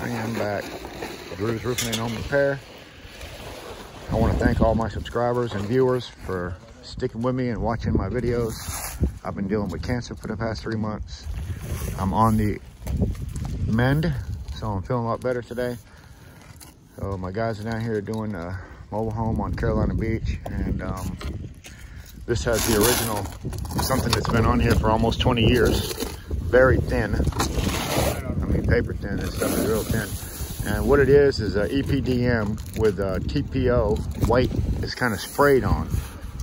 I am back. Drew's Roofing and Home Repair. I want to thank all my subscribers and viewers for sticking with me and watching my videos. I've been dealing with cancer for the past 3 months. I'm on the mend, so I'm feeling a lot better today. So my guys are down here doing a mobile home on Carolina Beach, and this has the original, something that's been on here for almost 20 years. Very thin. I mean, paper thin. This stuff is real thin. And what it is a EPDM with TPO. White is kind of sprayed on.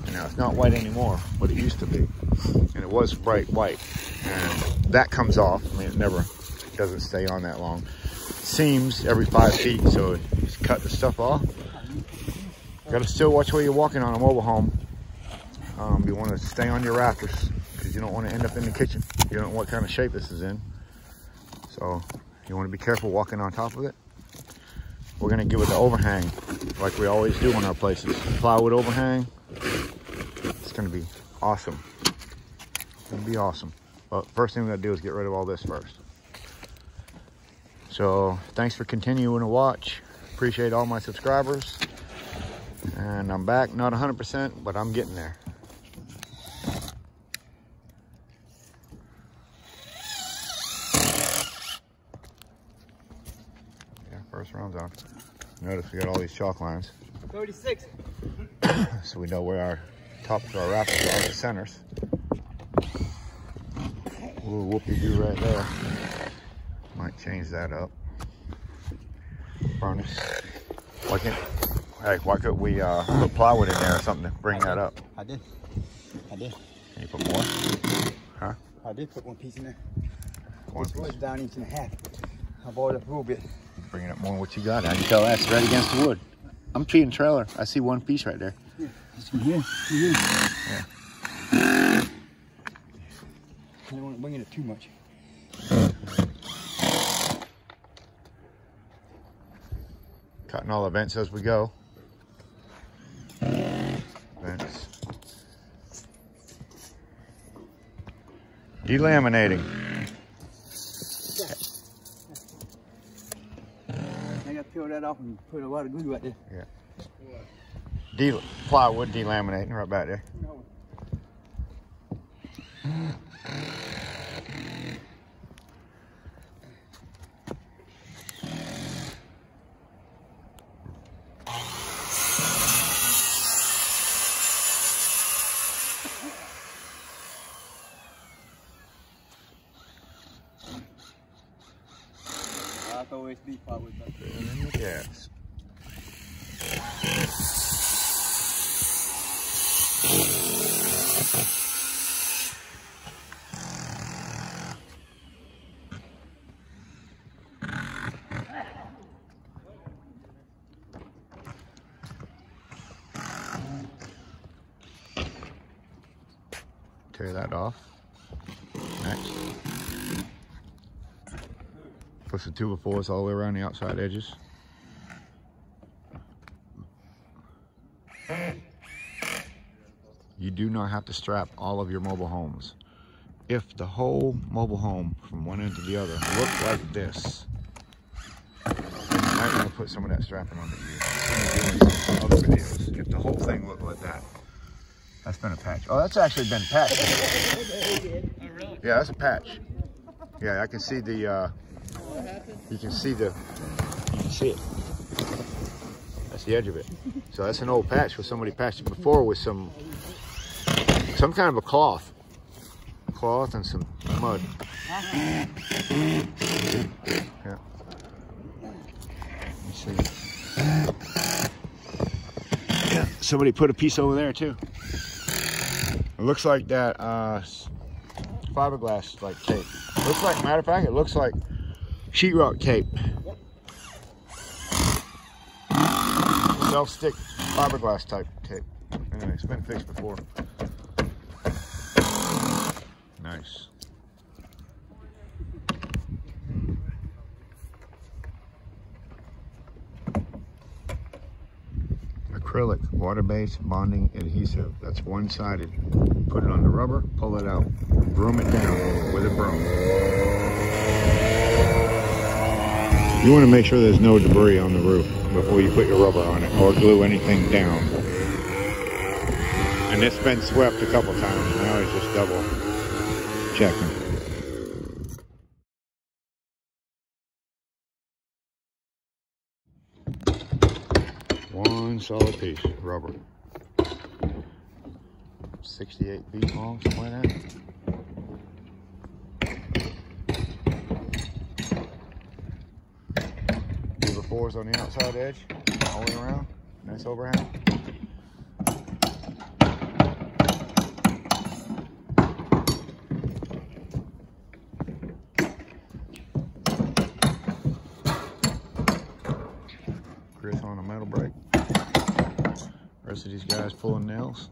And now it's not white anymore, but it used to be. And it was bright white. And that comes off. I mean, it doesn't stay on that long. Seams every 5 feet, so just cut the stuff off. Got to still watch where you're walking on a mobile home. You want to stay on your rafters because you don't want to end up in the kitchen. You don't know what kind of shape this is in. So you want to be careful walking on top of it. We're going to give it the overhang like we always do on our places. Plywood overhang. It's going to be awesome. It's going to be awesome. But first thing we're going to do is get rid of all this first. So thanks for continuing to watch. Appreciate all my subscribers. And I'm back, not 100%, but I'm getting there. Yeah, first round's off. Notice we got all these chalk lines. 36. So we know where our tops of our rafters are, the centers. A little whoopie-doo right there. Might change that up. Furnace. Why couldn't we put plywood in there or something to bring that up? I did. Can you put more? Huh? I did put one piece in there. One piece? Was down 1.5 inches. I bought it up a little bit. Bringing up more than what you got. I can tell that's right against the wood. I'm treating trailer. I see one piece right there. Yeah, it's from here. Yeah. I don't want to bring it too much. Cutting all the vents as we go. Vents. Delaminating. I got to peel that off and put a lot of glue right there. Yeah. Plywood delaminating right back there. No. I always be plywood. Yes. Tear that off. Next. Push the 2x4s all the way around the outside edges. You do not have to strap all of your mobile homes. If the whole mobile home from one end to the other looks like this, you might want to put some of that strapping on the other videos. If the whole thing looked like that, that's been a patch. Oh, that's actually been patched. Oh, really? Yeah, that's a patch. Yeah, I can see the, you can see it. That's the edge of it. So that's an old patch where somebody patched it before with some kind of a cloth and some mud. Yeah. Let me see. Yeah, somebody put a piece over there too. It looks like that fiberglass like tape. Looks like, matter of fact, it looks like sheetrock tape. Self-stick fiberglass type tape. Anyway, it's been fixed before. Nice. Acrylic water-based bonding adhesive. That's one-sided. Put it on the rubber, pull it out, broom it down with a broom. You want to make sure there's no debris on the roof before you put your rubber on it or glue anything down. And it's been swept a couple times. Now it's just double checking. One solid piece, rubber. 68 feet long, something like that. Lever fours on the outside edge, all the way around. Nice overhang. Chris on a metal brake. Rest of these guys pulling nails.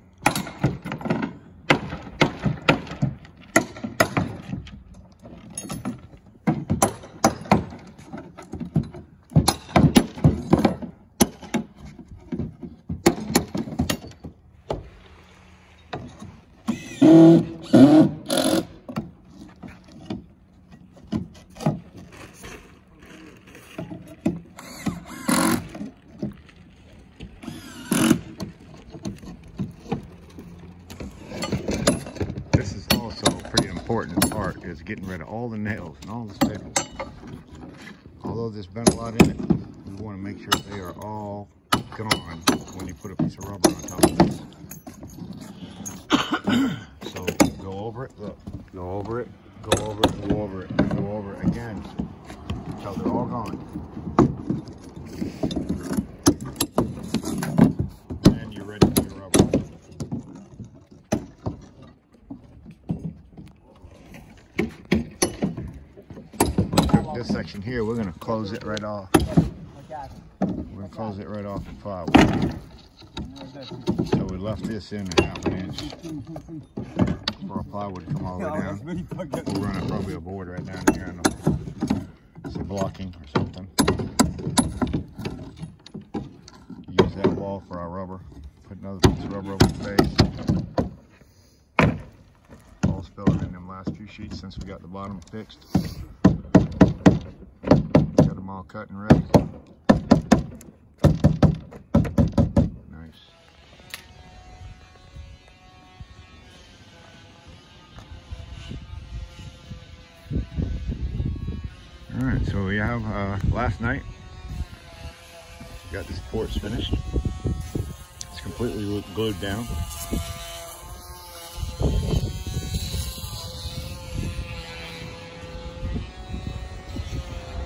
Important part is getting rid of all the nails and all the staples. Although there's been a lot in it, we want to make sure they are all gone when you put a piece of rubber on top of this. So go over it, look, go over it, go over it, go over it, go over it again until they're all gone. And you're ready for your rubber. This section here, we're going to close it right off. We're going to close it right off the plywood. So we left this in a ½ inch for our plywood to come all the way down. We'll run probably a board right down here and some blocking or something. Use that wall for our rubber. Put another piece of rubber over the base. All spilling in them last few sheets since we got the bottom fixed. Got them all cut and ready. Nice. All right, so we have last night. Got this porch finished. It's completely glued down.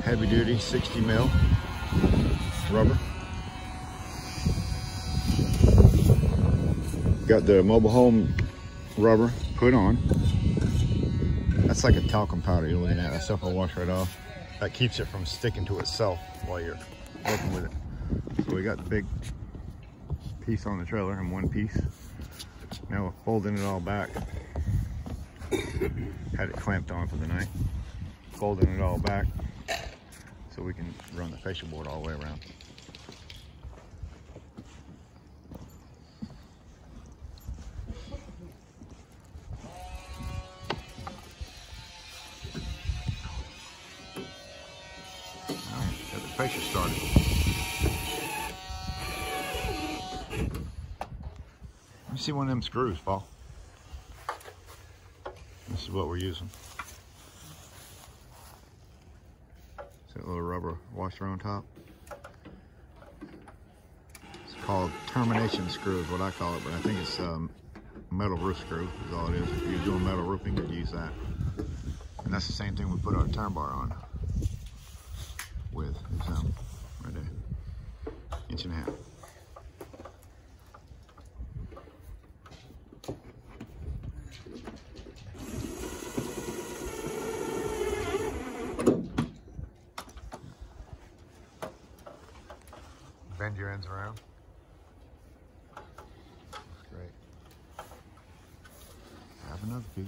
Heavy duty 60 mil rubber. Got the mobile home rubber put on. That's like a talcum powder you're looking at. That stuff will wash right off. That keeps it from sticking to itself while you're working with it. So we got the big piece on the trailer in one piece. Now we're folding it all back. Had it clamped on for the night. Folding it all back so we can run the fascia board all the way around. All right, got the fascia started. Let me see one of them screws, Paul. This is what we're using. That little rubber washer on top. It's called termination screw is what I call it, but I think it's metal roof screw is all it is. If you're doing metal roofing, you'd use that. And that's the same thing we put our turn bar on with. It's right there, 1.5 inches. Bend your ends around. Great. Have another piece.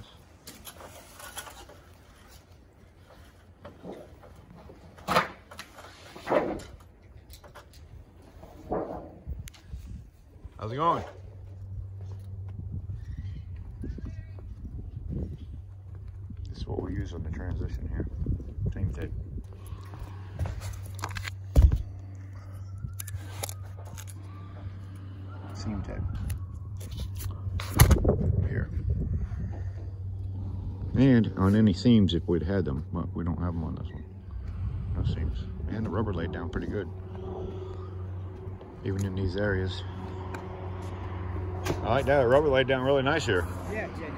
How's it going? This is what we use on the transition here. Team tape. seam tape. Here. And on any seams if we'd had them, but we don't have them on this one. No seams. And the rubber laid down pretty good. Even in these areas. I like that. The rubber laid down really nice here. Yeah, good.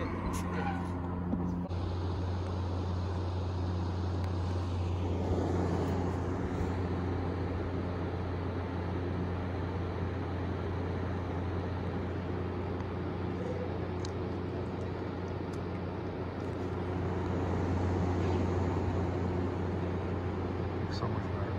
So much better.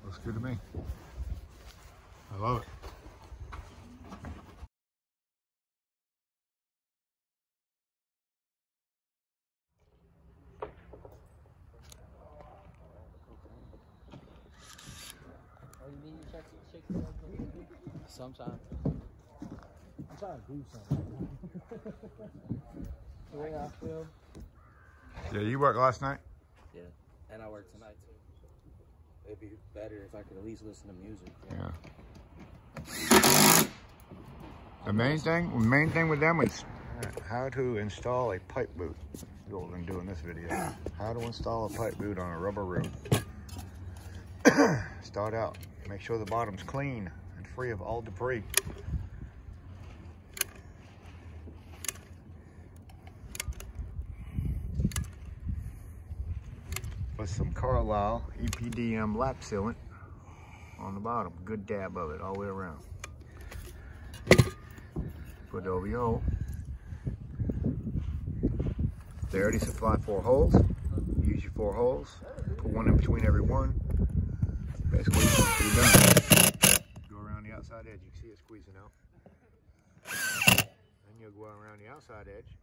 Looks good to me. I love it. Sometimes. I'm trying to do something. The way I feel. Yeah, you worked last night? Yeah, and I work tonight too. It'd be better if I could at least listen to music. Yeah. The main thing with them is how to install a pipe boot. That's what we're doing this video. How to install a pipe boot on a rubber roof. Start out. Make sure the bottom's clean and free of all debris. Put some Carlisle EPDM lap sealant on the bottom. Good dab of it all the way around. Put it over your hole. They already supply 4 holes. Use your 4 holes. Put one in between every one. Basically, you're done. Go around the outside edge. You can see it squeezing out. Then you'll go around the outside edge.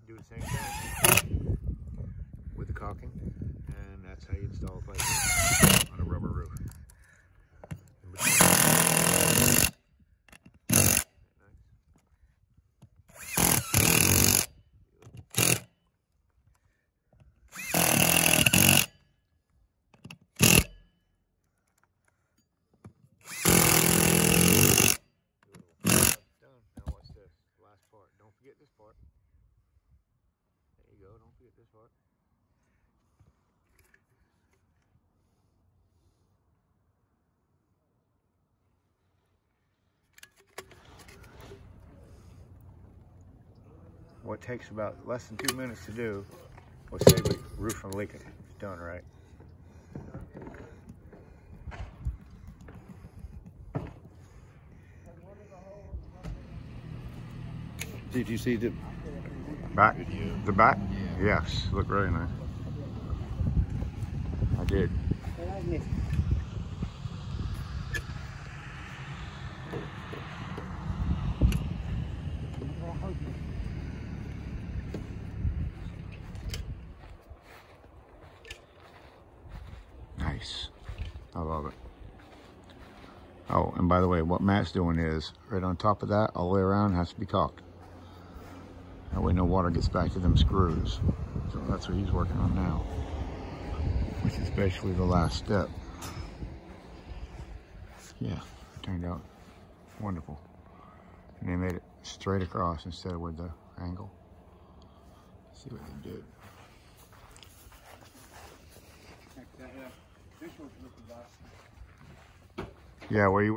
Do the same thing with the caulking. And that's how you install a pipe on a rubber roof. Don't forget this part. There you go, don't forget this part. What takes about less than 2 minutes to do will save the roof from leaking. It's done right. Did you see the back? The back? Yeah. Yes, looked very nice. I did. Nice. I love it. Oh, and by the way, what Matt's doing is, right on top of that, all the way around, has to be caulked. That way no water gets back to them screws. So that's what he's working on now, which is basically the last step. Yeah, it turned out wonderful. And they made it straight across instead of with the angle. Let's see what they did. Yeah, where you